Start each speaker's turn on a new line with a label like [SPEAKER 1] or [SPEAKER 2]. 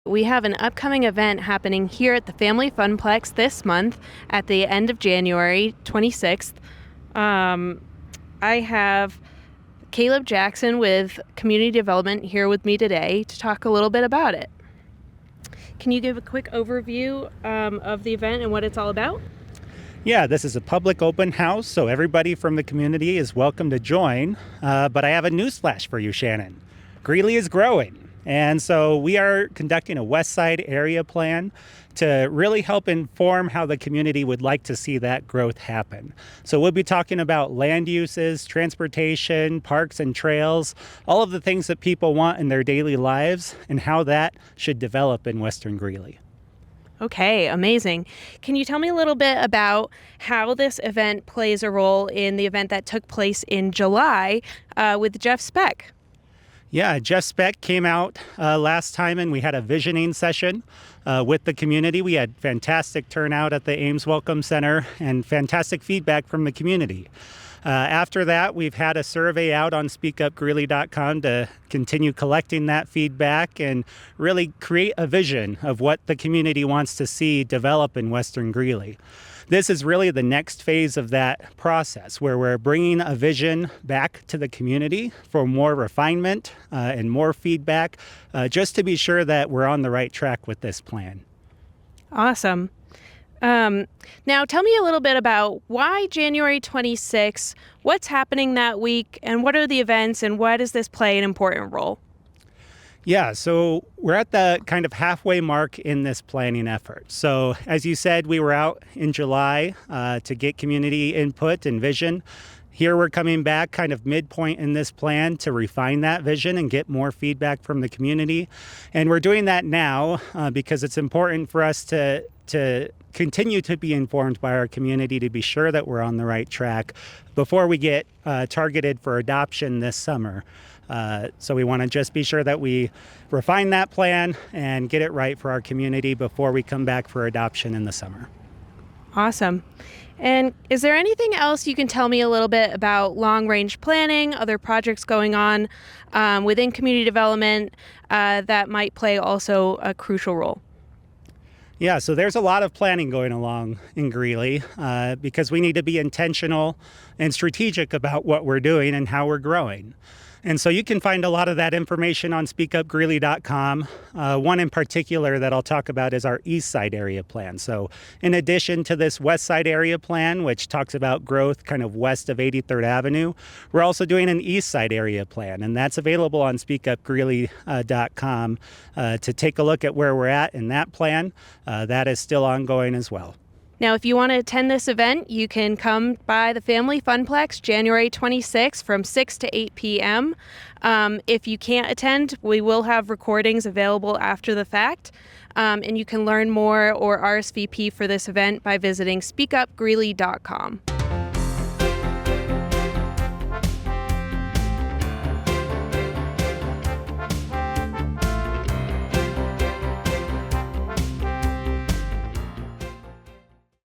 [SPEAKER 1] We have an upcoming event happening here at the Family Funplex this month at the end of January 26th. I have Caleb Jackson with Community Development here with me today to talk a little bit about it. Can you give a quick overview of the event and what it's all about?
[SPEAKER 2] Yeah, this is a public open house, so everybody from the community is welcome to join. But I have a newsflash for you, Shannon. Greeley is growing, and so we are conducting a West Side area plan to really help inform how the community would like to see that growth happen. So we'll be talking about land uses, transportation, parks and trails, all of the things that people want in their daily lives and how that should develop in Western Greeley.
[SPEAKER 1] Okay, amazing. Can you tell me a little bit about how this event plays a role in the event that took place in July with Jeff Speck?
[SPEAKER 2] Yeah, Jeff Speck came out last time and we had a visioning session with the community. We had fantastic turnout at the Ames Welcome Center and fantastic feedback from the community. After that, we've had a survey out on speakupgreeley.com to continue collecting that feedback and really create a vision of what the community wants to see develop in Western Greeley. This is really the next phase of that process where we're bringing a vision back to the community for more refinement and more feedback, just to be sure that we're on the right track with this plan.
[SPEAKER 1] Awesome. Now tell me a little bit about why January 26th, what's happening that week, and what are the events, and why does this play an important role?
[SPEAKER 2] Yeah, so we're at the kind of halfway mark in this planning effort. So as you said, we were out in July to get community input and vision. Here we're coming back kind of midpoint in this plan to refine that vision and get more feedback from the community. And we're doing that now because it's important for us to continue to be informed by our community to be sure that we're on the right track before we get targeted for adoption this summer. So we want to just be sure that we refine that plan and get it right for our community before we come back for adoption in the summer.
[SPEAKER 1] Awesome. And is there anything else you can tell me a little bit about long-range planning, other projects going on within community development that might play also a crucial role?
[SPEAKER 2] Yeah, so there's a lot of planning going along in Greeley because we need to be intentional and strategic about what we're doing and how we're growing. And so you can find a lot of that information on speakupgreeley.com. One in particular that I'll talk about is our East Side area plan. So in addition to this West Side area plan, which talks about growth kind of west of 83rd Avenue, we're also doing an East Side area plan, and that's available on speakupgreeley.com to take a look at where we're at in that plan. That is still ongoing as well.
[SPEAKER 1] Now, if you want to attend this event, you can come by the Family Funplex January 26th from 6 to 8 p.m. If you can't attend, we will have recordings available after the fact. And you can learn more or RSVP for this event by visiting speakupgreeley.com.